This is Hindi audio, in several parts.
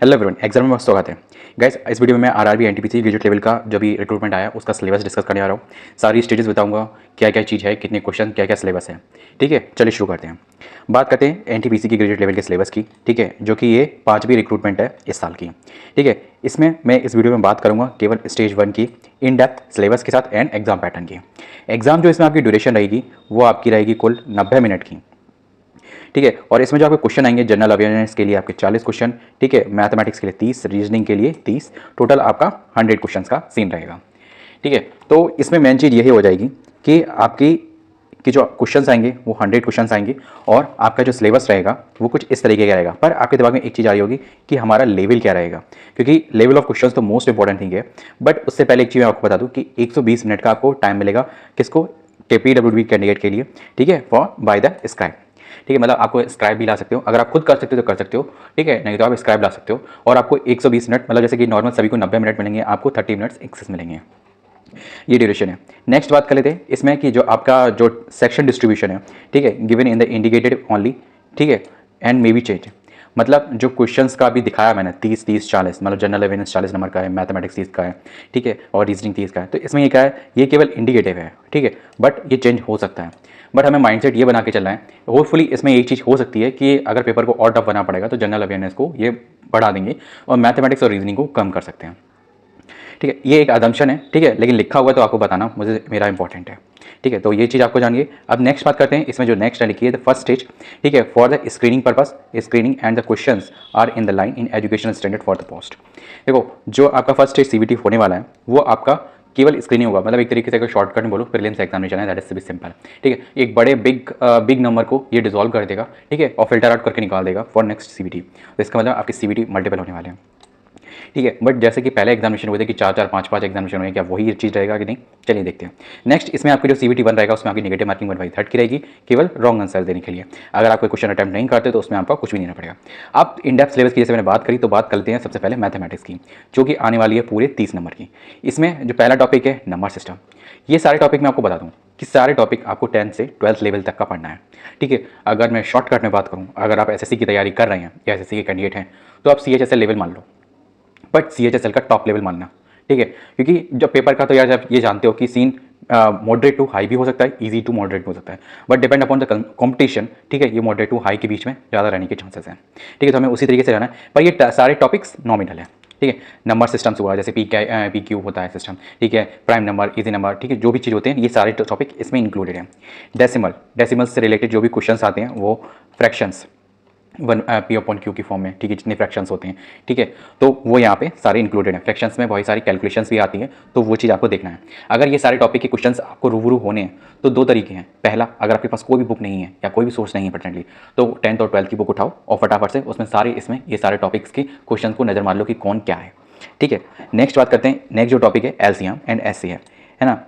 हेलो एवरीवन, एग्जाम में मस्त स्वागत है। गाइस, इस वीडियो में मैं आरआरबी एनटीपीसी ग्रेजुएट लेवल का जो भी रिक्रूटमेंट आया उसका सिलेबस डिस्कस करने आ रहा हूँ। सारी स्टेजेस बताऊंगा, क्या क्या चीज़ है, कितने क्वेश्चन, क्या क्या सिलेबस है। ठीक है, चलिए शुरू करते हैं। बात करते हैं एनटीपीसी की ग्रेजुएट लेवल के सिलेबस की। ठीक है, जो कि ये 5वीं रिक्रूटमेंट है इस साल की। ठीक है, इसमें मैं इस वीडियो में बात करूँगा केवल स्टेज 1 की इन डेप्थ सिलेबस के साथ एंड एग्जाम पैटर्न की। एग्जाम जो इसमें आपकी ड्यूरेशन रहेगी वो आपकी रहेगी कुल 90 मिनट की। ठीक है, और इसमें जो आपके क्वेश्चन आएंगे जनरल अवेयरनेस के लिए आपके 40 क्वेश्चन, ठीक है, मैथमेटिक्स के लिए 30, रीजनिंग के लिए 30, टोटल आपका 100 क्वेश्चन का सीन रहेगा। ठीक है, तो इसमें मेन चीज़ यही हो जाएगी कि आपकी कि जो क्वेश्चंस आएंगे वो 100 क्वेश्चंस आएंगे और आपका जो सिलेबस रहेगा वो कुछ इस तरीके का रहेगा। पर आपके दिमाग में एक चीज़ आ रही होगी कि हमारा लेवल क्या रहेगा, क्योंकि लेवल ऑफ क्वेश्चंस तो मोस्ट इंपॉर्टेंट थिंग है। बट उससे पहले एक चीज़ मैं आपको बता दूं कि 120 मिनट का आपको टाइम मिलेगा किसको, केपीडब्ल्यूडी कैंडिडेट के लिए। ठीक है, फॉर बाय द स्क्राइब। ठीक है, मतलब आपको स्क्राइब भी ला सकते हो, अगर आप खुद कर सकते हो तो कर सकते हो। ठीक है, नहीं तो आप स्क्राइब ला सकते हो। और आपको 120 मिनट, मतलब जैसे कि नॉर्मल सभी को 90 मिनट मिलेंगे, आपको 30 मिनट्स एक्सेस मिलेंगे। ये ड्यूरेशन है। नेक्स्ट बात कर लेते हैं इसमें कि जो आपका जो सेक्शन डिस्ट्रीब्यूशन है, ठीक है, given in the indicated only. ठीक है, एंड मे बी चेंज, मतलब जो क्वेश्चंस का भी दिखाया मैंने 30-30-40, मतलब जनरल अवेयरनेस 40 नंबर का है, मैथमेटिक्स 30 का है, ठीक है, और रीजनिंग 30 का है। तो इसमें ये क्या है, ये केवल इंडिकेटिव है। ठीक है, बट ये चेंज हो सकता है। बट हमें माइंडसेट ये बना के चलना है। होपफुली इसमें एक चीज़ हो सकती है कि अगर पेपर को और टफ बना पड़ेगा तो जनरल अवेयरनेस को ये बढ़ा देंगे और मैथमेटिक्स और रीजनिंग को कम कर सकते हैं। ठीक है, ये एक अदम्पशन है। ठीक है, लेकिन लिखा हुआ तो आपको बताना मुझे मेरा इंपॉर्टेंट है। ठीक है, तो ये चीज़ आपको जानिए। अब नेक्स्ट बात करते हैं, इसमें जो नेक्स्ट लिखी है द फर्स्ट स्टेज। ठीक है, for the screening purpose, screening and the questions are in the line in education standard for the post. देखो, जो आपका फर्स्ट स्टेज सीबीटी होने वाला है वो आपका केवल स्क्रीनिंग होगा, मतलब एक तरीके से अगर शॉर्टकट में बोलो प्रीलिम्स एग्जामिनेशन है, दैट इज सिंपल। ठीक है, एक बड़े बिग नंबर को ये डिसॉल्व कर देगा। ठीक है, और फिल्टर आउट करके निकाल देगा फॉर नेक्स्ट सीबीटी। तो इसका मतलब आपकी सीबीटी मल्टीपल होने वाले हैं। ठीक है, बट जैसे कि पहले एग्जामिनेशन हुए थे कि 4-4, 5-5 एग्जामिनेशन हुए, क्या वही चीज़ रहेगा कि नहीं, चलिए देखते हैं। नेक्स्ट इसमें आपकी जो सीबीटी 1 रहेगा उसमें आपकी नेगेटिव मार्किंग 1/3 की रहेगी, केवल रॉन्ग आंसर देने के लिए। अगर आप कोई क्वेश्चन अटैम्प्ट नहीं करते तो उसमें आपका कुछ भी नहीं देना पड़ेगा। आप इन डेप्थ सिलेबस की जैसे मैंने बात करी तो बात करते हैं सबसे पहले मैथमेटिक्स की, जो कि आने वाली है पूरे 30 नंबर की। इसमें जो पहला टॉपिक है नंबर सिस्टम। ये सारे टॉपिक मैं आपको बता दूँ कि सारे टॉपिक आपको 10 से 12th लेवल तक का पढ़ना है। ठीक है, अगर मैं शॉर्टकट में बात करूँ, अगर आप एसएससी की तैयारी कर रहे हैं या एसएससी के कैंडिडेट हैं तो आप सीएचएसएल लेवल मान लो, बट सीएचएसएल का टॉप लेवल मानना। ठीक है, क्योंकि जब पेपर का तो यार आप ये जानते हो कि सीन मॉडरेट टू हाई भी हो सकता है, इजी टू मॉडरेट भी हो सकता है, but depend upon the competition. ठीक है, ये मॉडरेट टू हाई के बीच में ज़्यादा रहने के चांसेस हैं। ठीक है, तो हमें उसी तरीके से रहना है, पर ये सारे टॉपिक्स नॉमिनल है। ठीक है, नंबर सिस्टम्स हुआ, जैसे पी क्यू होता है सिस्टम। ठीक है, प्राइम नंबर, इजी नंबर, ठीक है, जो भी चीज़ होते हैं ये सारे टॉपिक इसमें इंक्लूडेड हैं। डेसिमल से रिलेटेड जो भी क्वेश्चंस आते हैं वो फ्रैक्शंस 1 पी अपॉन क्यू की फॉर्म में। ठीक है, जितने फ्रैक्शंस होते हैं, ठीक है, तो वो यहाँ पे सारे इंक्लूडेड हैं। फ्रैक्शंस में बहुत सारी कैलकुलेशंस भी आती है, तो वो चीज़ आपको देखना है। अगर ये सारे टॉपिक के क्वेश्चंस आपको रूबरू होने हैं तो 2 तरीके हैं। पहला, अगर आपके पास कोई भी बुक नहीं है या कोई भी सोर्स नहीं है प्रेजेंटली, तो 10th और 12th की बुक उठाओ और फटाफट से उसमें सारे इसमें ये सारे टॉपिक्स के क्वेश्चन को नज़र मार लो कि कौन क्या है। ठीक है, नेक्स्ट बात करते हैं। नेक्स्ट जो टॉपिक है एलसीएम एंड एचसीएफ है ना,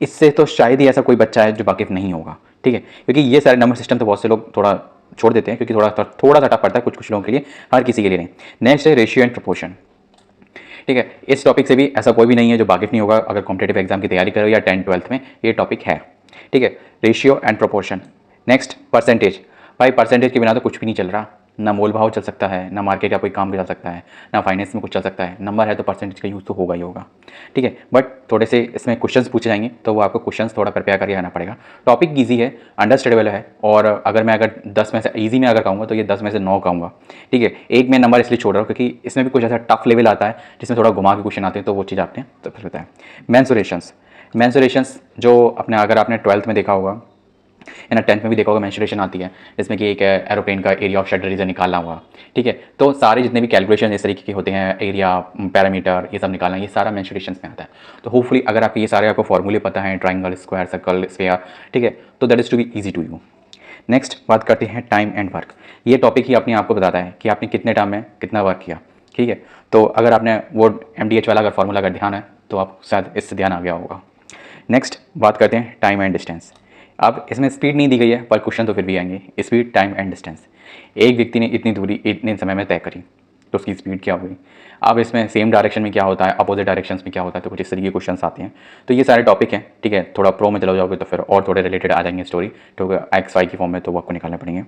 इससे तो शायद ही ऐसा कोई बच्चा है जो वाकिफ नहीं होगा। ठीक है, क्योंकि ये सारे नंबर सिस्टम तो बहुत से लोग थोड़ा छोड़ देते हैं, क्योंकि थोड़ा सा टफ पड़ता है कुछ लोगों के लिए, हर किसी के लिए नहीं। नेक्स्ट है रेशियो एंड प्रोपोर्शन। ठीक है, इस टॉपिक से भी ऐसा कोई भी नहीं है जो वाकिफ नहीं होगा अगर कॉम्पिटेटिव एग्जाम की तैयारी करो या 10th-12th में ये टॉपिक है। ठीक है, ratio and proportion. Next percentage. भाई परसेंटेज के बिना तो कुछ भी नहीं चल रहा, ना मोल भाव चल सकता है, ना मार्केट का कोई काम भी चल सकता है, ना फाइनेंस में कुछ चल सकता है। नंबर है तो परसेंटेज का यूज़ तो होगा ही होगा। ठीक है, बट थोड़े से इसमें क्वेश्चंस पूछे जाएंगे तो वो आपको क्वेश्चंस थोड़ा प्रिपेयर करके आना पड़ेगा। टॉपिक ईजी है, अंडरस्टैंडेबल है, और अगर मैं 10 में से ईजी में अगर कहूँगा तो ये 10 में से 9 कहूँगा। ठीक है, एक मैं नंबर इसलिए छोड़ रहा हूँ क्योंकि इसमें भी कुछ ऐसा टफ लेवल आता है जिसमें थोड़ा घुमा के क्वेश्चन आते हैं, तो वो चीज़ आपने तो फिर बताया। मैंसुरेशंस जो अपने अगर आपने 12th में देखा होगा है ना, 10th में भी देखा होगा, मेंसुरेशन आती है जिसमें कि एक एरोप्लेन का एरिया ऑफ शटर रीजन निकालना हुआ। ठीक है, तो सारे जितने भी कैलकुलेशन इस तरीके के होते हैं, एरिया, पैरामीटर, ये सब निकालना, ये सारा मेंसुरेशन में आता है। तो होपफुली अगर आप ये सारे आपको फॉर्मूले पता है, ट्राइंगल, स्क्वायर, सर्कल, स्फीयर, ठीक है, तो that is to be easy to you. Next बात करते हैं टाइम एंड वर्क। ये टॉपिक ही अपने आपको बताता है कि आपने कितने टाइम में कितना वर्क किया। ठीक है, तो अगर आपने वो MDH वाला अगर फॉर्मूला अगर ध्यान है तो आप शायद इससे ध्यान आ गया होगा। नेक्स्ट बात करते हैं टाइम एंड डिस्टेंस। अब इसमें स्पीड नहीं दी गई है पर क्वेश्चन तो फिर भी आएंगे। Speed, time and distance. एक व्यक्ति ने इतनी दूरी इतने समय में तय करी, तो उसकी स्पीड क्या होगी। अब इसमें सेम डायरेक्शन में क्या होता है, अपोजिट डायरेक्शंस में क्या होता है, तो कुछ इस तरीके के क्वेश्चन आते हैं। तो ये सारे टॉपिक हैं, ठीक है। थोड़ा प्रो में चले जाओगे तो फिर और थोड़े रिलेटेड आ जाएंगे स्टोरी, तो एक्स वाई की फॉर्म में तो वो आपको निकालने पड़ेंगे।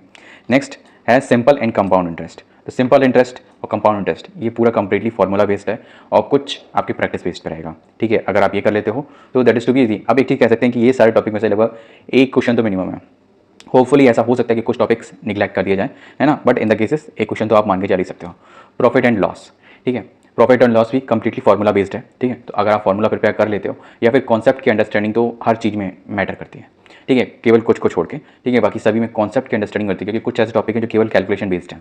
नेक्स्ट है सिंपल एंड कंपाउंड इंटरेस्ट। तो सिंपल इंटरेस्ट और कंपाउंड इंटरेस्ट ये पूरा कंप्लीटली फॉर्मूला बेस्ड है और कुछ आपकी प्रैक्टिस बेस्ड पे रहेगा, ठीक है। अगर आप ये कर लेते हो तो that is to be easy. अब एक चीज़ कह सकते हैं कि ये सारे टॉपिक में से लगभग एक क्वेश्चन तो मिनिमम है। होपफुली ऐसा हो सकता है कि कुछ टॉपिक्स निगलेक्ट कर दिए जाए, है ना, बट इन द केसेस एक क्वेश्चन तो आप मान के चल ही सकते हो। प्रॉफिट एंड लॉस, ठीक है। प्रॉफिट एंड लॉस भी कंप्लीटली फार्मूला बेस्ड है, ठीक है। तो अगर आप फार्मूला प्रिपेयर कर लेते हो या फिर कॉन्सेप्ट की अंडरस्टैंडिंग तो हर चीज़ में मैटर करती है, ठीक है, केवल कुछ को छोड़ के, ठीक है। बाकी सभी में कॉन्सेप्ट की अंडरस्टैंडिंग होती है, क्योंकि कुछ ऐसे टॉपिक हैं जो केवल कैलकुलेशन बेस्ड है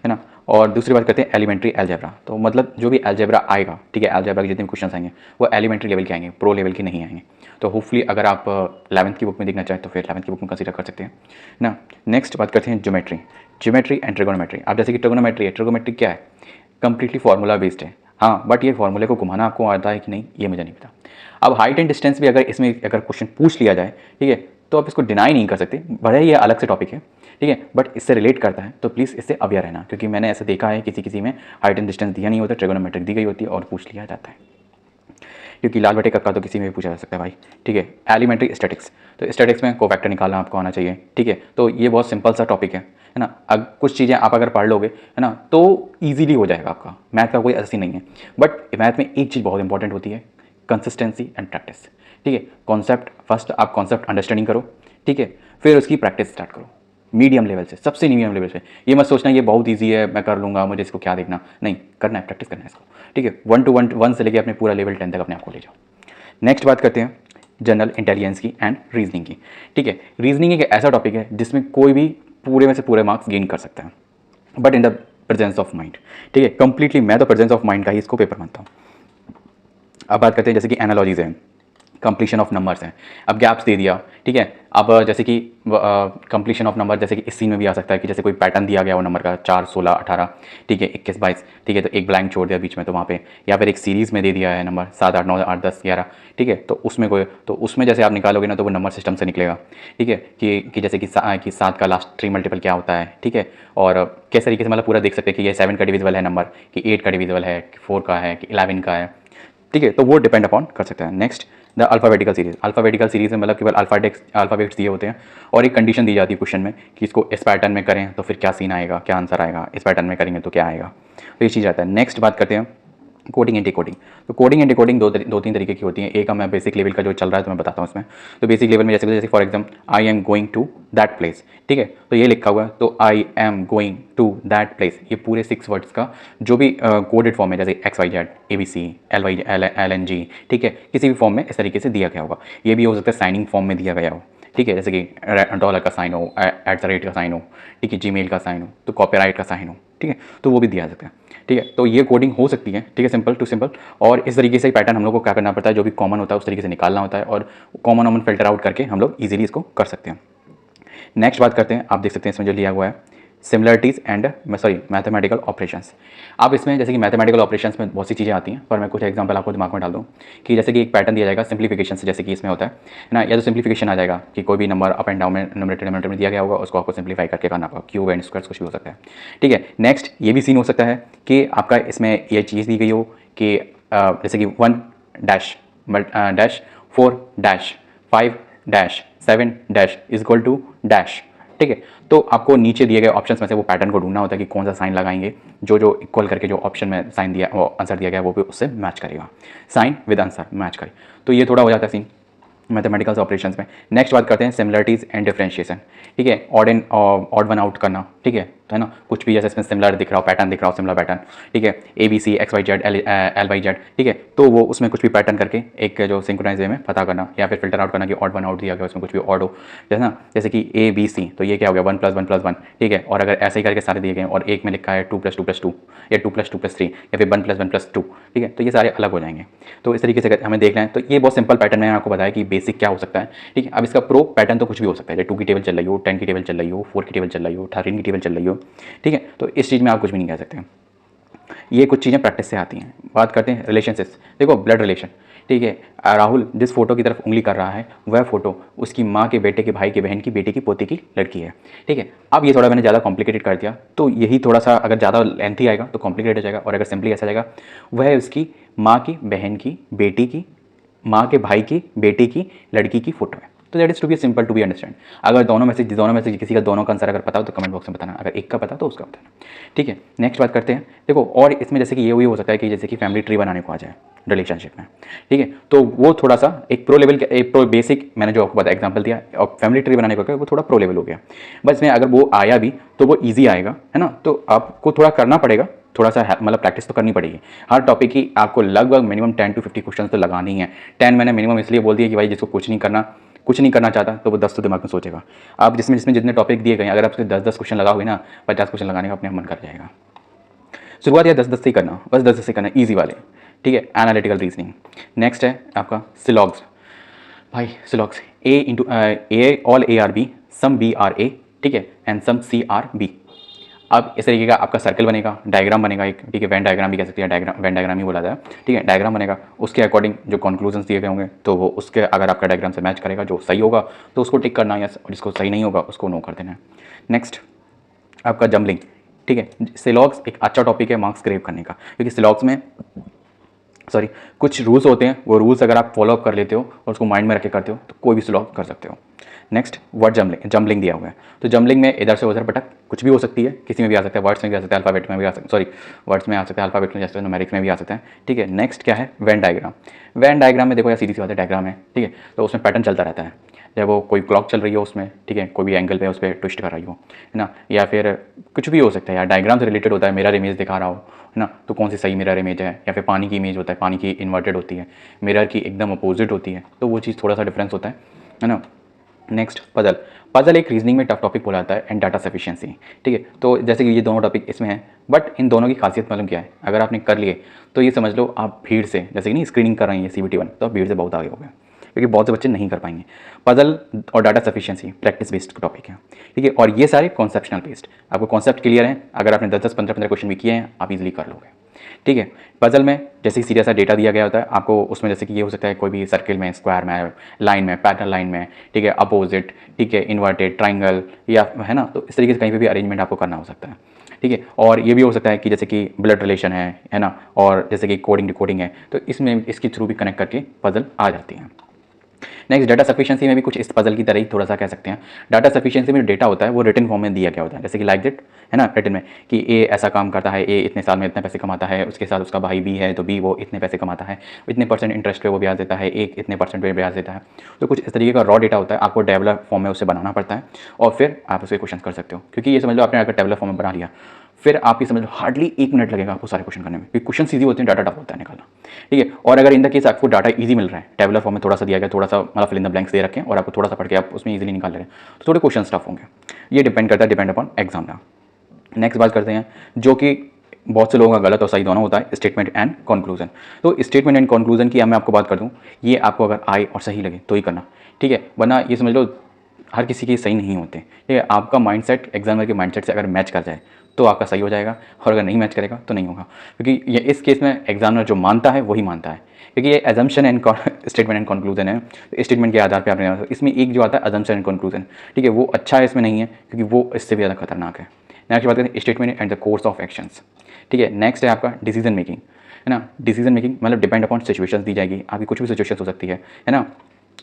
ना। और दूसरी बात करते हैं एलिमेंट्री अलजेब्रा। तो मतलब जो भी अलजेब्रा आएगा, ठीक है, अलजेब्रा के जितने भी क्वेश्चन आएंगे वो एलिमेंट्री लेवल के आएंगे, प्रो लेवल के नहीं आएंगे। तो होपफुली अगर आप 11th की बुक में देखना चाहें तो फिर 11th की बुक में कंसीडर कर सकते हैं ना। नेक्स्ट बात करते हैं ज्योमेट्री, ज्योमेट्री एंड ट्रिगोनोमेट्री। अब जैसे कि ट्रिगोनोमेट्री है, ट्रिगोनोमेट्री क्या है, कंप्लीटली फार्मूला बेस्ड है, हाँ, बट ये फार्मूले को घुमाना आपको आता है कि नहीं ये मुझे नहीं पता। अब हाइट एंड डिस्टेंस भी अगर इसमें अगर क्वेश्चन पूछ लिया जाए, ठीक है, तो आप इसको डिनाई नहीं कर सकते, भले ये अलग से टॉपिक है, ठीक है, बट इससे रिलेट करता है तो प्लीज़ इससे अवेयर रहना, क्योंकि मैंने ऐसा देखा है किसी किसी में हाइट एंड डिस्टेंस दिया नहीं होता, ट्रिगोनोमेट्रिक दी गई होती है और पूछ लिया जाता है, क्योंकि लाल बटे कक्का तो किसी में भी पूछा जा सकता है भाई, ठीक है। एलिमेंट्री स्टैटिक्स, तो स्टैटिक्स में कोफैक्टर निकालना आपको आना चाहिए, ठीक है। तो ये बहुत सिंपल सा टॉपिक है ना। अब कुछ चीज़ें आप अगर पढ़ लोगे, है ना, तो ईजिली हो जाएगा आपका। मैथ का कोई ऐसी नहीं है, बट मैथ में एक चीज़ बहुत इंपॉर्टेंट होती है, कंसिस्टेंसी एंड प्रैक्टिस, ठीक है। कॉन्सेप्ट फर्स्ट आप कॉन्सेप्ट अंडरस्टैंडिंग करो, ठीक है, फिर उसकी प्रैक्टिस स्टार्ट करो मीडियम लेवल से, सबसे मीडियम लेवल से। ये मत सोचना ये बहुत इजी है मैं कर लूँगा, मुझे इसको क्या देखना, नहीं, करना है, प्रैक्टिस करना है इसको, ठीक है। 1 to 1 से लेकर अपने पूरा लेवल 10 तक अपने आप को ले जाओ। नेक्स्ट बात करते हैं जनरल इंटेलिजेंस की एंड रीजनिंग की, ठीक है। रीजनिंग एक ऐसा टॉपिक है जिसमें कोई भी पूरे में से पूरे मार्क्स गेन कर सकता है, but in the presence of mind, ठीक है। कंप्लीटली मैं तो प्रेजेंस ऑफ माइंड का ही इसको पेपर मानता हूँ। अब बात करते हैं जैसे कि एनालॉजीज हैं, कंप्लीशन ऑफ नंबर्स हैं। अब गैप्स दे दिया, ठीक है। अब जैसे कि कंप्लीशन ऑफ नंबर, जैसे कि इस सीन में भी आ सकता है कि जैसे कोई पैटर्न दिया गया हो नंबर का 4, 16, 18, ठीक है, 21, 22, ठीक है, तो एक ब्लैंक छोड़ दिया बीच में तो वहाँ पे, या फिर एक सीरीज़ में दे दिया है नंबर 7, 8, 9, 8, 10, 11, ठीक है, तो उसमें कोई, तो उसमें जैसे आप निकालोगे ना तो वो नंबर सिस्टम से निकलेगा, ठीक है, कि जैसे कि 7 का लास्ट 3 मल्टीपल क्या होता है, ठीक है। और किस तरीके से मतलब पूरा देख सकते हैं कि ये 7 का डिविजिबल है नंबर, कि 8 का डिविजिबल है, कि 4 का है, कि 11 का है, ठीक है। तो वो डिपेंड अपॉन कर सकता है। Next the alphabetical series, alphabetical series में मतलब केवल अल्फ़ाबेट्स दिए होते हैं और एक कंडीशन दी जाती है क्वेश्चन में कि इसको इस पैटर्न में करें तो फिर क्या सीन आएगा, क्या आंसर आएगा, इस पैटर्न में करेंगे तो क्या आएगा, तो ये चीज़ आता है। नेक्स्ट बात करते हैं कोडिंग एंड डिकोडिंग। तो कोडिंग एंड डिकोडिंग दो तीन तरीके की होती हैं। एक मैं बेसिक लेवल का जो चल रहा है तो मैं बताता हूँ इसमें। तो बेसिक लेवल में जैसे for example I am going to that place, ठीक है, तो ये लिखा हुआ है, तो I am going to that place, ये पूरे 6 वर्ड्स का जो भी कोडेड फॉर्म है, जैसे XYZ ABC LNG, ठीक है, किसी भी फॉर्म में इस तरीके से दिया गया होगा। ये भी हो सकता है साइनिंग फॉर्म में दिया गया हो, ठीक है, जैसे कि डॉलर का साइन हो, @ का साइन हो, ठीक है, जीमेल का साइन हो, तो कॉपीराइट का साइन हो, ठीक है, तो वो भी दिया जा सकता है, ठीक है। तो ये कोडिंग हो सकती है, ठीक है, सिंपल टू सिंपल। और इस तरीके से पैटर्न हम लोग को क्या करना पड़ता है, जो भी कॉमन होता है उस तरीके से निकालना होता है और कॉमन फिल्टर आउट करके हम लोग ईजिली इसको कर सकते हैं। नेक्स्ट बात करते हैं, आप देख सकते हैं इसमें जो लिया हुआ है सिमिलरिटीज़ एंड मैथमेटिकल ऑपरेशंस। अब इसमें जैसे कि मैथमेटिकल ऑपरेशंस में बहुत सी चीज़ें आती हैं, पर मैं कुछ एग्जांपल आपको दिमाग में डाल दूँ कि जैसे कि एक पैटर्न दिया जाएगा सिंप्लीफिकेशन से, जैसे कि इसमें होता है ना, या तो सिंप्लीफिकेशन आ जाएगा कि कोई भी नंबर अप एंड डाउन में न्यूमरेटर में दिया गया होगा, उसको आपको सिंप्लीफाई करके करना होगा, क्यूब एंड स्क्वायर्स कुछ भी हो सकता है, ठीक है। नेक्स्ट ये भी सीन हो सकता है कि आपका इसमें ये चीज़ दी गई हो कि जैसे कि 1 dash 4 dash 5 dash 7 dash is equal to dash, ठीक है। तो आपको नीचे दिए गए ऑप्शंस में से वो पैटर्न को ढूंढना होता है कि कौन सा साइन लगाएंगे जो इक्वल करके जो ऑप्शन में साइन दिया वो आंसर दिया गया वो भी उससे मैच करेगा, साइन विद आंसर मैच करे। तो ये थोड़ा हो जाता है सीन मैथमेटिकल ऑपरेशंस में। नेक्स्ट बात करते हैं सिमिलरिटीज़ एंड डिफरेंशिएशन, ठीक है, ऑड वन आउट करना, ठीक है, तो है ना, कुछ भी जैसे इसमें सिमिलर दिख रहा हो, पैटर्न दिख रहा हो, सिमिलर पैटर्न, ठीक है, ABC XYZ LYZ, ठीक है, तो वो उसमें कुछ भी पैटर्न करके एक जो सिंक्रोनाइज वे में पता करना या फिर फिल्टर आउट करना कि ऑड वन आउट दिया गया उसमें कुछ भी ऑड हो, जैसे ना, जैसे कि ABC, तो ये क्या हो गया 1 + 1 + 1, ठीक है, और अगर ऐसे ही करके सारे दिए गए और एक में लिखा है 2 + 2 + 2 या 2 + 2 + 3 या फिर 1 + 1 + 2, ठीक है, तो ये सारे अलग हो जाएंगे। तो इस तरीके से हमें देखना है। तो ये बहुत सिंपल पैटर्न मैंने आपको बताया कि बेसिक क्या हो सकता है, ठीक है। अब इसका प्रो पैटर्न तो कुछ भी हो सकता है, जैसे 2 की टेबल चल रही हो, 10 की टेबल चल रही हो, 4 की टेबल चल रही हो, 13 की टेबल चल रही हो, ठीक है, तो इस चीज़ में आप कुछ भी नहीं कह सकते, ये कुछ चीज़ें प्रैक्टिस से आती हैं। बात करते हैं रिलेशनशिप्स। देखो ब्लड रिलेशन, ठीक है। राहुल जिस फोटो की तरफ उंगली कर रहा है वह फोटो उसकी माँ के बेटे के भाई के बहन की बेटी की पोती की लड़की है, ठीक है। अब ये थोड़ा मैंने ज़्यादा कॉम्प्लिकेटेड कर दिया, तो यही थोड़ा सा अगर ज़्यादा लेंथी आएगा तो कॉम्प्लिकेटेड हो जाएगा, और अगर सिंपली ऐसा जाएगा वह उसकी माँ की बहन की बेटी की माँ के भाई की बेटी की लड़की की फोटो है। तो that is to be simple to be understand. अगर दोनों में से किसी का दोनों का आंसर अगर पता हो तो कमेंट बॉक्स में बताना, अगर एक का पता तो उसका बताना, ठीक है। नेक्स्ट बात करते हैं। देखो और इसमें जैसे कि ये हो सकता है कि जैसे कि फैमिली ट्री बनाने को आ जाए रिलेशनशिप में, ठीक है। तो वो थोड़ा सा एक प्रो लेवल एक प्रो बेसिक मैंने जो आपको बताया एग्जांपल दिया, और फैमिली ट्री बनाने को वो थोड़ा प्रो लेवल हो गया। बस में अगर वो आया भी तो वो ईजी आएगा, है ना। तो आपको थोड़ा करना पड़ेगा, थोड़ा सा मतलब प्रैक्टिस तो करनी पड़ेगी। हर टॉपिक की आपको लगभग मिनिमम 10 to 50 क्वेश्चन तो लगानी ही है। 10 मैंने मिनिमम इसलिए बोल दिया कि भाई जिसको कुछ नहीं करना चाहता तो वो 10 तो दिमाग में सोचेगा। आप जिसमें जितने टॉपिक दिए गए अगर आप 10 क्वेश्चन लगाओगे ना, 50 क्वेश्चन लगाने का अपने मन कर जाएगा। शुरुआत या 10 से ही करना, बस 10 से करना, ईजी वाले, ठीक है। Analytical reasoning. नेक्स्ट है आपका सिलॉग्स। भाई syllogisms a all A are B, some B are A, ठीक है, and some C are B. अब इस तरीके का आपका सर्कल बनेगा, डायग्राम बनेगा एक, ठीक है। वेन डायग्राम भी कह सकते हैं, वेन डायग्राम ही बोला जाए, ठीक है। डायग्राम बनेगा, उसके अकॉर्डिंग जो कंक्लूजन्स दिए गए होंगे तो वो उसके अगर आपका डायग्राम से मैच करेगा, जो सही होगा तो उसको टिक करना, या और जिसको सही नहीं होगा उसको नो कर देना। नेक्स्ट आपका जम्बलिंग, ठीक है। सिलॉग्स एक अच्छा टॉपिक है मार्क्स ग्रेव करने का, क्योंकि सिलॉग्स में कुछ रूल्स होते हैं, वो रूल्स अगर आप फॉलो अप कर लेते हो और उसको माइंड में रख के करते हो तो कोई भी सिलॉग कर सकते हो। नेक्स्ट वर्ड जम्बलिंग दिया हुआ है, तो जम्बलिंग में इधर से उधर भटक कुछ भी हो सकती है, किसी में भी आ सकता है, वर्ड्स में भी आ सकता है, अल्फाबेट में भी आ सकता है, वर्ड्स में आ सकता है, अल्फाबेट में जैसे न्यूमेरिक्स में भी आ सकता है, ठीक है। नेक्स्ट क्या है, वेन डायग्राम। वेन डायग्राम में देखो यार सीधी सी बात है, डायग्राम है, ठीक है। तो उसमें पैटर्न चलता रहता है, चाहे वो कोई क्लॉक चल रही हो उसमें, ठीक है, कोई भी एंगल पे उस पर ट्विस्ट कर रही हो, है ना, या फिर कुछ भी हो सकता है यार, डायग्राम से रिलेटेड होता है। मिरर इमेज दिखा रहा हो, है ना, तो कौन सी सही मिरर इमेज है, या फिर पानी की इमेज होता है, पानी की इन्वर्टेड होती है, मिरर की एकदम अपोजिट होती है, तो वो चीज़ थोड़ा सा डिफरेंस होता है ना। नेक्स्ट पजल एक रीजनिंग में टफ टॉपिक बोला जाता है, एंड डाटा सफिशिएंसी, ठीक है। तो जैसे कि ये दोनों टॉपिक इसमें हैं, बट इन दोनों की खासियत मालूम क्या है, अगर आपने कर लिए तो ये समझ लो आप भीड़ से, जैसे कि नहीं स्क्रीनिंग कर रही है CBT 1, तो आप भीड़ से बहुत आगे हो गए, क्योंकि बहुत से बच्चे नहीं कर पाएंगे। पजल और data sufficiency practice based topic है, ठीक है। और ये सारे कॉन्सेप्शनल बेस्ड, आपको कॉन्सेप्ट क्लियर है, अगर आपने 10-10, 15-15 क्वेश्चन भी किए हैं आप इजीली कर लोगे, ठीक है। पजल में जैसे सीधा सा डेटा दिया गया होता है आपको, उसमें जैसे कि ये हो सकता है कोई भी सर्किल में, स्क्वायर में, लाइन में, पैटर्न लाइन में, ठीक है, अपोजिट, ठीक है, इन्वर्टेड, ट्राइंगल, या है ना, तो इस तरीके से कहीं पे भी अरेंजमेंट आपको करना हो सकता है, ठीक है। और ये भी हो सकता है कि जैसे कि ब्लड रिलेशन है ना, और जैसे कि कोडिंग डिकोडिंग है, तो इसमें इसके थ्रू भी कनेक्ट करके पजल आ जाती है। नेक्स्ट डाटा सफिशिएंसी में भी कुछ इस पजल की तरह ही थोड़ा सा कह सकते हैं। डाटा सफिशिएंसी में जो डेटा होता है वो रिटन फॉर्म में दिया गया होता है, जैसे कि लाइक दैट, है ना, रिटन में कि ए ऐसा काम करता है, ए इतने साल में इतने पैसे कमाता है, उसके साथ उसका भाई बी है तो बी वो इतने पैसे कमाता है, इतने % इंटरेस्ट पे वो ब्याज देता है, एक इतने % पे ब्याज देता है। तो कुछ इस तरीके का रॉ डेटा होता है, आपको टेबलर फॉर्म में उसे बनाना पड़ता है, और फिर आप उसे क्वेश्चन कर सकते हो। क्योंकि ये समझ लो आपने अगर टेबलर फॉर्म में बना लिया, फिर आपकी समझ लो हार्डली 1 मिनट लगेगा आपको सारे क्वेश्चन करने में, क्योंकि क्वेश्चन ईजी होते हैं, डाटा टफ होता है निकालना, ठीक है। और अगर इन द केस आपको डाटा ईजी मिल रहा है, टेबलर फॉर्म में थोड़ा सा दिया गया, थोड़ा सा मतलब फिल इन द ब्लैंक्स दे रखे हैं, और आपको थोड़ा सा पढ़ के आप उसमें ईजिली निकाल ले रहे हैं, तो थोड़े क्वेश्चन टफ होंगे। ये डिपेंड करता है, डिपेंड अपॉन एग्जाम ना। नेक्स्ट बात करते हैं जो कि बहुत से लोगों का गलत और सही दोनों होता है, स्टेटमेंट एंड कंक्लूजन। तो स्टेटमेंट एंड कंक्लूजन की मैं आपको बात कर दूं, ये आपको अगर आए और सही लगे तो ही करना, ठीक है, वरना ये समझ लो हर किसी के सही नहीं होते, ठीक है। आपका माइंडसेट एग्जामिनर के माइंडसेट से अगर मैच कर जाए तो आपका सही हो जाएगा, और अगर नहीं मैच करेगा तो नहीं होगा, क्योंकि ये इस केस में एग्जामिनर जो मानता है वही मानता है, क्योंकि ये assumption and statement and conclusion है। तो स्टेटमेंट के आधार पर आपने इसमें एक जो आता है एजम्पशन एंड कंक्लूजन, ठीक है, वो अच्छा है, इसमें नहीं है, क्योंकि वो इससे भी ज़्यादा खतरनाक है। नेक्स्ट बात करें statement and the course of actions, ठीक है। नेक्स्ट है आपका डिसीजन मेकिंग, है ना। डिसीजन मेकिंग मतलब डिपेंड अपॉन सिचुएशंस दी जाएगी, आपकी कुछ भी सिचुएशंस हो सकती है ना,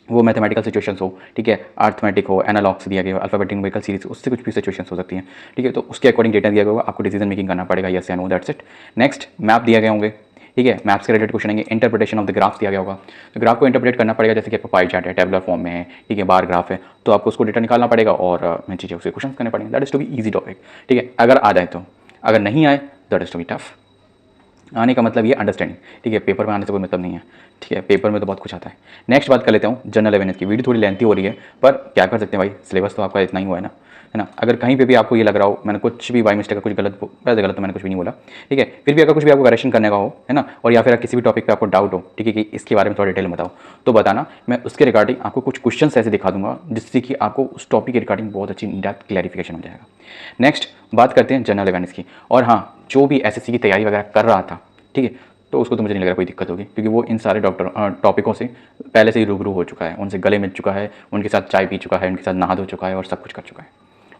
वो मैथमेटिकल सिचुएशंस हो, ठीक है, अर्थमेटिक हो, एनालॉग्स दिया गया हो, अल्फाबेटिक न्यूमेरिकल सीरीज, उससे कुछ भी सिचुएशंस हो सकती हैं, ठीक है। तो उसके अकॉर्डिंग डेटा दिया गया होगा, आपको डिसीजन मेकिंग करना पड़ेगा, यस या no, that's it. Next map दिया गए होंगे, ठीक है, मैप्स के रिलेटेड क्वेश्चन आएंगे। इंटरप्रिटेशन ऑफ द ग्राफ्स दिया गया होगा, तो ग्राफ को इंटरप्रेट करना पड़ेगा, जैसे कि आपका पाई चार्ट है, टेबुलर फॉर्म में है, ठीक है, बार ग्राफ है, तो आपको उसको डेटा निकालना पड़ेगा और मैं चीज़ें उसके क्वेश्चन करने पड़ेंगे। That is to be easy topic, ठीक है, अगर आ जाए तो, अगर नहीं आए that is to be tough. आने का मतलब ये अंडरस्टैंडिंग, ठीक है, पेपर में आने से कोई मतलब नहीं है, ठीक है, पेपर में तो बहुत कुछ आता है। नेक्स्ट बात कर लेता हूँ जनरल अवेयरनेस की। वीडियो थोड़ी लेंथी हो रही है, पर क्या कर सकते हैं भाई, सिलेबस तो आपका इतना ही हुआ है ना। अगर कहीं पे भी आपको ये लग रहा हो मैंने कुछ भी बाई मिस्टेक कुछ गलत, वैसे गलत तो मैंने कुछ भी नहीं बोला, ठीक है, फिर भी अगर कुछ भी आपको करेक्शन करने का हो, है ना, और या फिर किसी भी टॉपिक पे आपको डाउट हो, ठीक है, कि इसके बारे में थोड़ा डिटेल में बताओ, तो बताना, मैं उसके रिगार्डिंग आपको कुछ क्वेश्चन ऐसे दिखा दूंगा जिससे कि आपको उस टॉपिक के रिगार्डिंग बहुत अच्छी इन डेप्थ क्लैरिफिकेशन हो जाएगा। नेक्स्ट बात करते हैं जनरल अवेयरनेस की। और हाँ, जो भी एसएससी की तैयारी वगैरह कर रहा था, ठीक है, तो उसको तो मुझे नहीं लग रहा कोई दिक्कत होगी, क्योंकि वो इन सारे टॉपिकों से पहले से ही रूबरू हो चुका है, उनसे गले मिल चुका है, उनके साथ चाय पी चुका है, उनके साथ नहा धो चुका है और सब कुछ कर चुका है,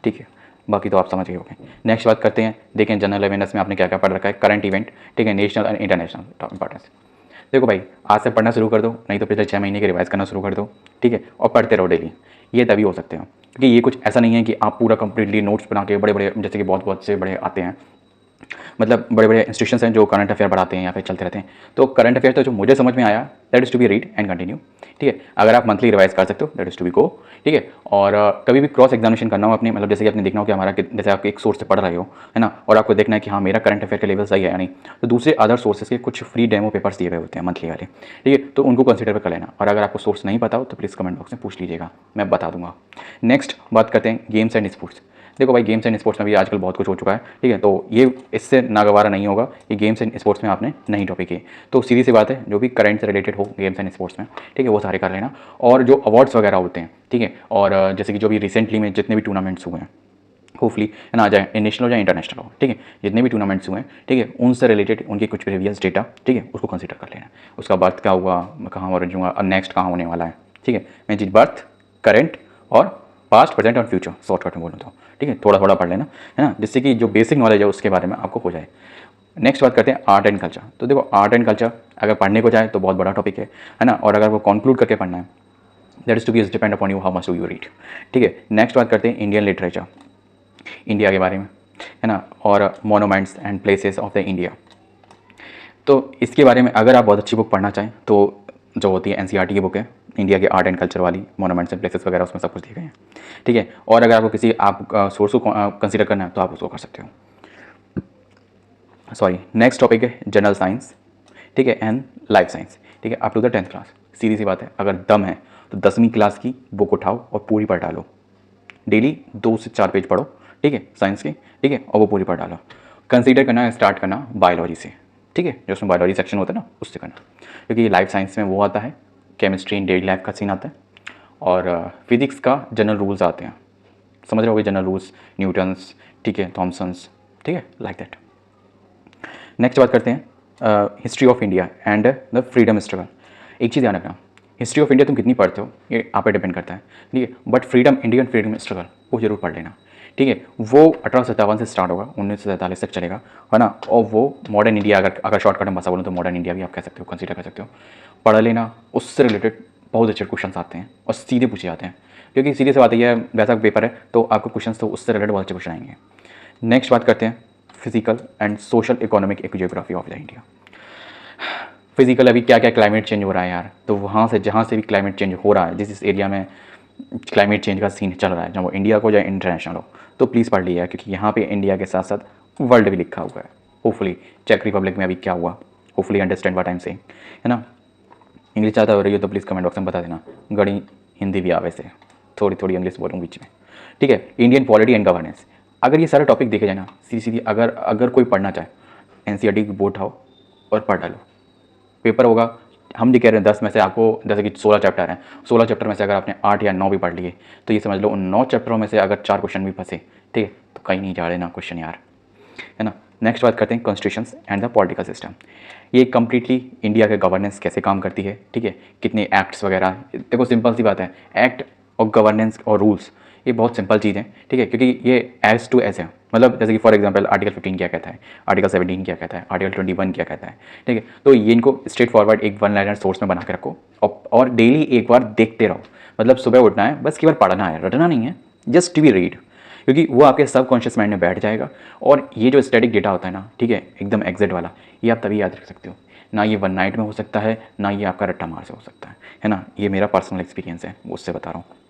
ठीक है। बाकी तो आप समझ गए होंगे। नेक्स्ट बात करते हैं, देखें जनरल अवेयरनेस में आपने क्या क्या पढ़ रखा है, करंट इवेंट, ठीक है, नेशनल एंड इंटरनेशनल इंपॉर्टेंस। देखो भाई, आज से पढ़ना शुरू कर दो, नहीं तो पिछले 6 महीने के रिवाइज करना शुरू कर दो, ठीक है, और पढ़ते रहो डेली। ये तभी हो सकते हैं, क्योंकि ये कुछ ऐसा नहीं है कि आप पूरा कंप्लीटली नोट्स बना के बड़े बड़े, जैसे कि बहुत बहुत से बड़े आते हैं, मतलब बड़े बड़े इंस्टीट्यूशंस हैं जो करंट अफेयर पढ़ाते हैं या फिर चलते रहते हैं। तो करंट अफेयर तो जो मुझे समझ में आया, that is to be read and continue, ठीक है। अगर आप मंथली रिवाइज कर सकते हो, that is to be go, ठीक है। और कभी भी क्रॉस एग्जामिनेशन करना हो अपने, मतलब जैसे कि आपने देखना हो कि हमारा जैसे आप एक सोर्स से पढ़ रहे हो, है ना, और आपको देखना है कि हाँ मेरा करंट अफेयर का लेवल सही है या नहीं, तो दूसरे अदर सोर्सेज के कुछ फ्री डेमो पेपर्स दिए हुए होते हैं मंथली वाले, ठीक है, तो उनको कंसिडर कर लेना। और अगर आपको सोर्स नहीं पता हो तो प्लीज़ कमेंट बॉक्स में पूछ लीजिएगा, मैं बता दूंगा। नेक्स्ट बात करते हैं गेम्स एंड स्पोर्ट्स। देखो भाई, गेम्स एंड स्पोर्ट्स में भी आजकल बहुत कुछ हो चुका है, ठीक है, तो ये इससे नागवारा नहीं होगा कि गेम्स एंड स्पोर्ट्स में आपने नई टॉपिक है। तो सीधी सी बात है, जो भी करंट से रिलेटेड हो गेम्स एंड स्पोर्ट्स में, ठीक है, वो सारे कर लेना। और जो अवार्ड्स वगैरह होते हैं, ठीक है, और जैसे कि जो भी रिसेंटली में जितने भी टूर्नामेंट्स हुए हैं, होपफुली है ना, चाहे नेशनल हो या इंटरनेशनल हो, ठीक है, जितने भी टूर्नामेंट्स हुए हैं, ठीक है, उनसे रिलेटेड उनके कुछ प्रीवियस डेटा, ठीक है, उसको कंसिडर कर लेना। उसका बर्थ क्या हुआ, कहाँ ओरिजिन हुआ और नेक्स्ट कहाँ होने वाला है, ठीक है। मैं जी बर्थ, करेंट और पास्ट, प्रेजेंट और फ्यूचर शॉर्टकट में बोलूँ तो, ठीक है, थोड़ा थोड़ा पढ़ लेना, है ना, जिससे कि जो बेसिक नॉलेज है उसके बारे में आपको हो जाए। नेक्स्ट बात करते हैं आर्ट एंड कल्चर। तो देखो, आर्ट एंड कल्चर अगर पढ़ने को जाए तो बहुत बड़ा टॉपिक है ना, और अगर वो कंक्लूड करके पढ़ना है, that is to be depend upon you how much do you read, ठीक है। नेक्स्ट बात करते हैं इंडियन लिटरेचर, इंडिया के बारे में, है ना, और monuments and places of the India. तो इसके बारे में अगर आप बहुत अच्छी बुक पढ़ना चाहें तो जो होती है एनसीईआरटी की बुक है, इंडिया के आर्ट एंड कल्चर वाली, मोनूमेंट्स एंड प्लेसेस वगैरह, उसमें सब कुछ दिए गए हैं, ठीक है। और अगर आपको किसी आप सोर्स को कंसिडर करना है तो आप उसको कर सकते हो। सॉरी, नेक्स्ट टॉपिक है जनरल साइंस, ठीक है, एंड लाइफ साइंस, ठीक है, up to the 10th class. सीधी सी बात है, अगर दम है तो 10वीं क्लास की बुक उठाओ और पूरी पढ़ डालो, डेली 2 से 4 पेज पढ़ो, ठीक है, साइंस के, ठीक है, और वो पूरी पढ़ डालो। कंसीडर करना स्टार्ट करना बायोलॉजी से, ठीक है, जो उसमें बायोलॉजी सेक्शन होता है ना, उससे करना, क्योंकि लाइफ साइंस में वो आता है, केमिस्ट्री इन डेली लाइफ का सीन आता है, और फिजिक्स का जनरल रूल्स आते हैं, समझ रहे होगे, जनरल रूल्स, न्यूटन्स, ठीक है, थॉमसन्स, ठीक है, लाइक दैट। नेक्स्ट बात करते हैं history of India and the freedom struggle. एक चीज़ ध्यान रखना, हिस्ट्री ऑफ इंडिया तुम कितनी पढ़ते हो ये आप पे डिपेंड करता है, ठीक है, but freedom, Indian freedom struggle वो जरूर पढ़ लेना, ठीक है। वो 1857 से स्टार्ट होगा, 1947 तक चलेगा, है ना, और वो मॉडर्न इंडिया, अगर शॉर्टकट में भाषा बोलूँ तो मॉडर्न इंडिया भी आप कह सकते हो, कंसीडर कर सकते हो, पढ़ लेना। उससे रिलेटेड बहुत अच्छे क्वेश्चन आते हैं और सीधे पूछे जाते हैं, क्योंकि सीधे से बात यह है, वैसा पेपर है तो आपको क्वेश्चन तो उससे रिलेटेड बहुत अच्छे क्वेश्चन आएंगे। नेक्स्ट बात करते हैं physical and social economic geography of the India. Physical अभी क्या क्या क्लाइमेट चेंज हो रहा है यार, तो वहाँ से जहाँ से भी क्लाइमेट चेंज हो रहा है, जिस एरिया में क्लाइमेट चेंज का सीन चल रहा है, चाहे वो इंडिया को या इंटरनेशनल हो, तो प्लीज़ पढ़ लीजिए, क्योंकि यहाँ पे इंडिया के साथ साथ वर्ल्ड भी लिखा हुआ है। होपफुली चेक रिपब्लिक में अभी क्या हुआ, hopefully understand what I am saying, है ना। इंग्लिश ज़्यादा हो रही है तो प्लीज़ कमेंट बॉक्स में बता देना, गणी हिंदी भी आवे से, थोड़ी थोड़ी इंग्लिश बोलूँ बीच में, ठीक है। इंडियन पॉलिटी एंड गवर्नेंस, अगर ये सारे टॉपिक देखे जाए ना, सीधी सीधी, अगर कोई पढ़ना चाहे एनसीईआरटी की बोर्ड उठाओ और पढ़ डालो, पेपर होगा। हम भी कह रहे हैं 10 में से आपको, जैसे कि 16 चैप्टर हैं, 16 चैप्टर में से अगर आपने 8 या 9 भी पढ़ लिए तो ये समझ लो उन 9 चैप्टरों में से अगर 4 क्वेश्चन भी फंसे, ठीक है, तो कहीं नहीं जा रहे ना क्वेश्चन यार, है ना। नेक्स्ट बात करते हैं constitutions and the political system. ये कम्प्लीटली इंडिया के गवर्नेंस कैसे काम करती है, ठीक है, कितने एक्ट्स वगैरह, देखो सिंपल सी बात है, एक्ट और गवर्नेंस और रूल्स ये बहुत सिंपल चीज़ है, ठीक है, क्योंकि ये एज टू एज है, मतलब जैसे कि फॉर एग्जांपल आर्टिकल 15 क्या कहता है, आर्टिकल 17 क्या कहता है, आर्टिकल 21 क्या कहता है, ठीक है। तो ये इनको स्ट्रेट फॉरवर्ड एक वन लाइनर सोर्स में बना के रखो और डेली एक बार देखते रहो, मतलब सुबह उठना है, बस की बार पढ़ना है, रटना नहीं है, जस्ट टू बी रीड, क्योंकि वो आपके सबकॉन्शियस माइंड में बैठ जाएगा। और ये जो स्टैटिक डेटा होता है ना, ठीक है, एकदम एग्जैक्ट वाला, ये आप तभी याद रख सकते हो, ना ये वन नाइट में हो सकता है, ना ये आपका रट्टा मार से हो सकता है ना। ये मेरा पर्सनल एक्सपीरियंस है, वो उससे बता रहा हूँ।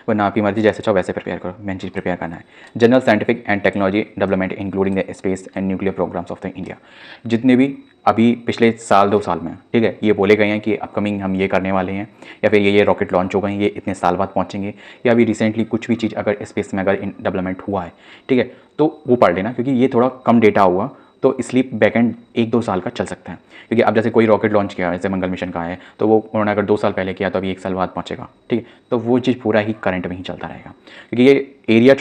वरना आपकी मर्जी, जैसे चाहो वैसे प्रिपेयर करो, मेन चीज़ प्रिपेयर करना है। General scientific and technology development including the space and nuclear programs of the India. जितने भी अभी पिछले साल 2 साल में, ठीक है, ये बोले गए हैं कि अपकमिंग हम ये करने वाले हैं, या फिर ये रॉकेट लॉन्च हो गए हैं, ये इतने साल बाद पहुँचेंगे, या अभी रिसेंटली कुछ भी चीज़ अगर स्पेस में अगर डेवलपमेंट हुआ है, ठीक है, तो वो पढ़ लेना, क्योंकि ये थोड़ा कम डेटा हुआ तो इसलिए बैकएंड 1-2 साल का चल सकता है। क्योंकि अब जैसे कोई रॉकेट लॉन्च किया, जैसे मंगल मिशन का है, तो वो उन्होंने अगर 2 साल पहले किया तो अभी 1 साल बाद पहुंचेगा, ठीक है, तो वो चीज़ पूरा ही करंट में ही चलता रहेगा। क्योंकि ये एरिया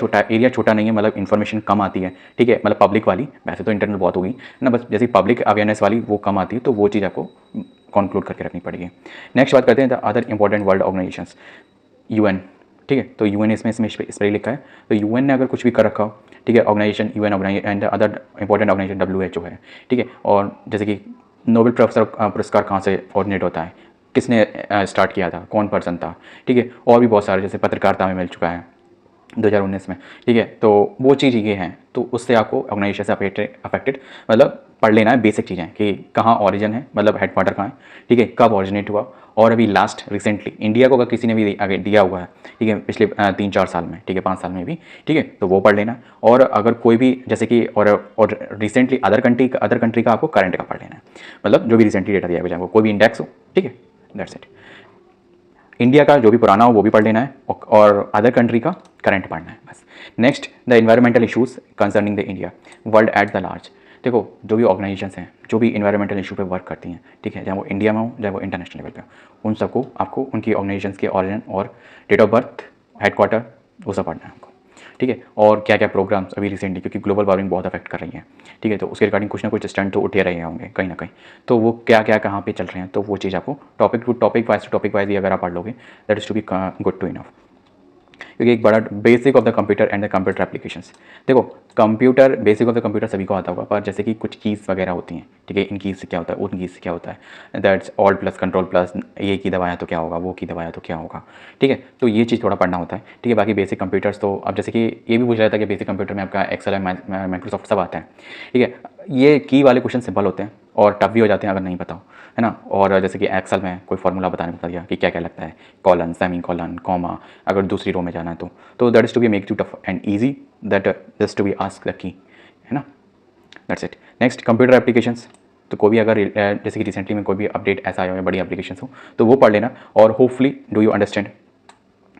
छोटा नहीं है, मतलब इन्फॉर्मेशन कम आती है, ठीक है, मतलब पब्लिक वाली, वैसे तो इंटरनल बहुत होगी ना, बस जैसे पब्लिक अवेयरनेस वाली वो कम आती है, तो वो चीज़ आपको कंक्लूड करके रखनी पड़ेगी। नेक्स्ट बात करते हैं the other important world organisations, UN, ठीक है, तो यूएन इसमें इस पर ही लिखा है, तो यूएन ने अगर कुछ भी कर रखा हो, ठीक है, organisation UN organisation and other important organisation WHO है, ठीक है, और जैसे कि नोबेल पुरस्कार कहाँ से ऑर्डिनेट होता है, किसने स्टार्ट किया था, कौन पर्सन था, ठीक है, और भी बहुत सारे, जैसे पत्रकारिता में मिल चुका है 2019 में, ठीक है, तो वो चीज़ ये हैं, तो उससे आपको ऑर्गेनाइजेशन से अफेक्टेड मतलब पढ़ लेना है बेसिक चीज़ें कि कहाँ ऑरिजिन है, मतलब हेडक्वार्टर कहाँ है, ठीक है, कब ऑरिजिनेट हुआ, और अभी लास्ट रिसेंटली इंडिया को अगर किसी ने भी आगे दिया हुआ है, ठीक है, पिछले 3-4 साल में, ठीक है, 5 साल में भी, ठीक है, तो वो पढ़ लेना। और अगर कोई भी जैसे कि और रिसेंटली अदर कंट्री का आपको करंट का पढ़ लेना है, मतलब जो भी रिसेंटली डेटा दिया गया, कोई भी इंडेक्स हो, ठीक है, दैट्स इट। इंडिया का जो भी पुराना हो वो भी पढ़ लेना है, और अदर कंट्री का करंट पढ़ना है बस। Next, the environmental issues concerning the India world at the large. देखो, जो भी ऑर्गेनाइजेशंस हैं, जो भी इन्वायरमेंटल इशू पे वर्क करती हैं, ठीक है, चाहे वो इंडिया में हो, चाहे वो इंटरनेशनल लेवल पे हो, उन सबको आपको उनकी ऑर्गेनाइजेशंस के ऑरिजिन और डेट ऑफ बर्थ, हेडक्वार्टर, वो सब पढ़ना है आपको, ठीक है, और क्या क्या प्रोग्राम्स अभी रिसेंटली, क्योंकि ग्लोबल वार्मिंग बहुत अफेक्ट कर रही है, ठीक है, तो उसके रिगार्डिंग कुछ ना कुछ स्टैंड तो उठे रहे होंगे कहीं ना कहीं, तो वो क्या क्या कहाँ पे चल रहे हैं, तो वो चीज़ आपको टॉपिक वाइज ही अगर आप पढ़ लोगे, that is to be good to enough. क्योंकि एक बड़ा basic of the computer and the computer applications. देखो, computer, basic of the computer सभी को आता होगा, पर जैसे कि कुछ कीज़ वगैरह होती हैं, ठीक है, इन कीज़ से क्या होता है, उन कीज़ से क्या होता है, that's alt plus control plus, ये की दबाया तो क्या होगा, वो की दबाया तो क्या होगा, ठीक है, तो ये चीज़ थोड़ा पढ़ना होता है, ठीक है। बाकी बेसिक कंप्यूटर्स तो अब जैसे कि ये भी पूछ रहा था कि बेसिक कंप्यूटर में आपका एक्सेल है, माइक्रोसॉफ्ट सब आता है, ठीक है, ये की वाले क्वेश्चन सिंपल होते हैं और टफ भी हो जाते हैं अगर नहीं पता हो, है ना। और जैसे कि एक्सेल में कोई फार्मूला बताने बता दिया कि क्या क्या लगता है, कॉलन, सेमी कॉलन, कॉमा, अगर दूसरी रो में जाना है तो that is to be make you tough and easy, that just to be ask the key, है ना, that's it. Next, computer applications, तो कोई भी अगर जैसे कि रिसेंटली में कोई भी अपडेट ऐसा आया हो या बड़ी एप्लीकेशंस हो तो वो पढ़ लेना, और होपफुली डू यू अंडरस्टैंड,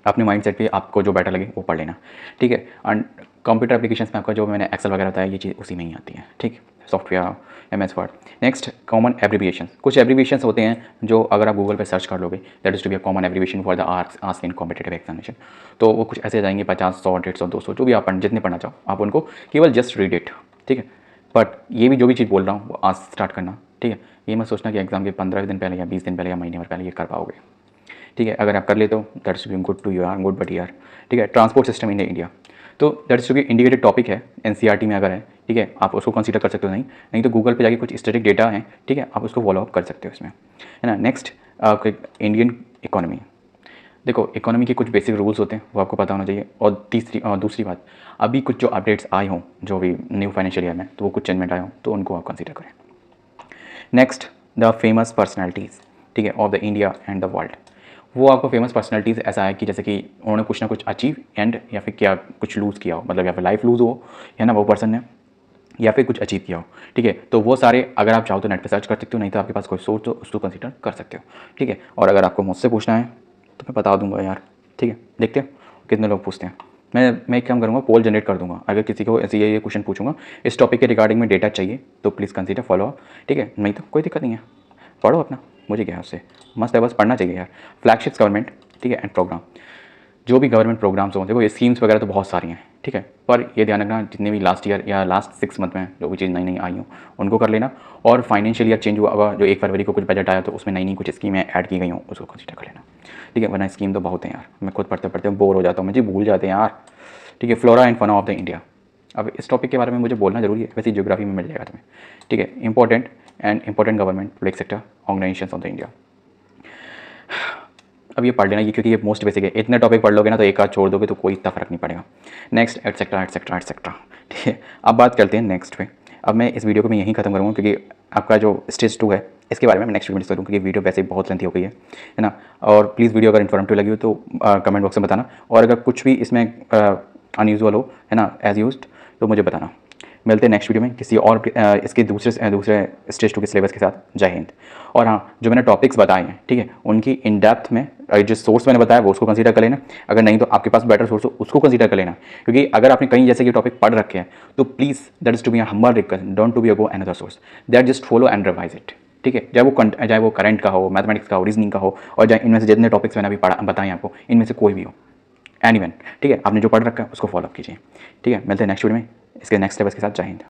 अपने माइंड सेट पे आपको जो बेटर लगे वो पढ़ लेना, ठीक है। एंड कंप्यूटर एप्लीकेशंस में आपका जो मैंने एक्सेल वगैरह बताया, ये चीज़ उसी में ही आती है, ठीक, software, MS word. Next, common abbreviations. कुछ एब्रीविएशंस होते हैं जो अगर आप गूगल पे सर्च कर लोगे, that is to be a common abbreviation for the ask in competitive examination, तो वो कुछ ऐसे जाएंगे 50, 100, 150, 200, जो भी आप जितने पढ़ना चाहो आप उनको केवल जस्ट रीड इट, ठीक है। बट ये भी जो भी चीज़ बोल रहा हूँ वो आज स्टार्ट करना, ठीक है। ये मत सोचना कि एग्जाम के 15 दिन पहले या 20 दिन पहले या महीने भर पहले ये कर पाओगे, ठीक है। अगर आप कर लेते हो that's be good to you are good but यार, ठीक है। ट्रांसपोर्ट सिस्टम इन इंडिया, तो that's to be indicated topic है, NCERT में अगर है, ठीक है, आप उसको कंसीडर कर सकते हो, नहीं तो गूगल पे जाके कुछ स्टैटिक डेटा है, ठीक है, आप उसको फॉलो अप कर सकते हो इसमें, है ना। Next, Indian economy. देखो, इकोनॉमी के कुछ बेसिक रूल्स होते हैं वो आपको पता होना चाहिए, और दूसरी बात, अभी कुछ जो अपडेट्स आए हों जो भी न्यू फाइनेंशियल ईयर में, तो वो कुछ चेंजमेंट आए हों तो उनको आप कंसीडर करें। नेक्स्ट, द फेमस पर्सनैलिटीज़, ठीक है, of the India and the world. वो आपको फेमस पर्सनैलिटीज़ ऐसा है कि जैसे कि उन्होंने कुछ ना कुछ अचीव एंड या फिर क्या कुछ लूज़ किया हो, मतलब या फिर लाइफ लूज़ हो, है ना, वो पर्सन ने, या फिर कुछ अचीव किया हो, ठीक है, तो वो सारे अगर आप चाहो तो नेट पे सर्च कर सकते हो, नहीं तो आपके पास कोई सोर्स हो उसको कंसीडर कर सकते हो, ठीक है। और अगर आपको मुझसे पूछना है तो मैं बता दूंगा यार, ठीक है, देखते हैं कितने लोग पूछते हैं। मैं एक काम करूँगा, पोल जनरेट कर दूंगा, अगर किसी को ऐसे ये क्वेश्चन पूछूंगा इस टॉपिक के रिगार्डिंग में डेटा चाहिए तो प्लीज़ कंसीडर फॉलो अप, ठीक है, नहीं तो कोई दिक्कत नहीं है, पढ़ो अपना, मुझे क्या है उससे, मस्त है, बस पढ़ना चाहिए यार। फ्लैगशिप्स गवर्नमेंट, ठीक है, एंड प्रोग्राम, जो भी गवर्नमेंट प्रोग्राम्स हों, देखो ये स्कीम्स वगैरह तो बहुत सारी हैं, ठीक है, पर ये ध्यान रखना जितने भी लास्ट ईयर या लास्ट 6 मंथ में जो भी चीज़ नई नई आई हो उनको कर लेना, और फाइनेंशियल ईयर चेंज हुआ होगा, जो 1 फरवरी को कुछ बजट आया तो उसमें नई नई कुछ स्कीमें ऐड की गई हों उसको कंसीडर कर लेना, ठीक है, वरना स्कीम तो बहुत हैं यार, मैं खुद पढ़ते पढ़ते बोर हो जाता हूँ, मुझे भूल जाते हैं यार, ठीक है। Flora and fauna of the India, अब इस टॉपिक के बारे में मुझे बोलना जरूरी है, वैसे ज्योग्राफी में मिल जाएगा तुम्हें, ठीक है। Important government public sector organisations of the India, अब ये पढ़ लेना ये, क्योंकि ये मोस्ट बेसिक है, इतने टॉपिक पढ़ लोगे ना तो एक आध छोड़ दोगे तो कोई इतना फर्क नहीं पड़ेगा। नेक्स्ट, एटसेट्रा एटसेट्रा एटसेट्रा, ठीक है। अब बात करते हैं नेक्स्ट पे। अब मैं इस वीडियो को मैं यहीं खत्म करूँगा क्योंकि आपका जो स्टेज 2 है इसके बारे में मैं नेक्स्ट वीडियो में डिस्कस करूँ, क्योंकि वीडियो वैसे ही बहुत लेंथी हो गई है ना। और प्लीज़ वीडियो अगर इन्फॉर्मेटिव लगी हो तो कमेंट बॉक्स में बताना, और अगर कुछ भी इसमें अनयूजुअल हो है ना एज यूज्ड तो मुझे बताना। मिलते हैं नेक्स्ट वीडियो में किसी और इसके दूसरे स्टेज 2 के सिलेबस के साथ। जय हिंद। और हाँ, जो मैंने टॉपिक्स बताए हैं ठीक है, उनकी इन डेप्थ में जो सोर्स मैंने बताया वो उसको कंसीडर कर लेना। अगर नहीं तो आपके पास बेटर सोर्स हो उसको कंसीडर कर लेना, क्योंकि अगर आपने कहीं जैसे कि टॉपिक पढ़ रखे हैं तो please that is to be humble request, don't to be go another source, that just follow and revise it. ठीक है, चाहे वो करंट का हो, मैथमेटिक्स का हो, रीजनिंग का हो, और चाहे इनमें से जितने टॉपिक्स मैंने अभी बताएं आपको, इनमें से कोई भी हो, एनीवन ठीक है, आपने जो पढ़ रखा है उसको फॉलो कीजिए। ठीक है, मिलते हैं नेक्स्ट वीडियो में इसके नेक्स्ट स्टेप्स के साथ। जय हिंद।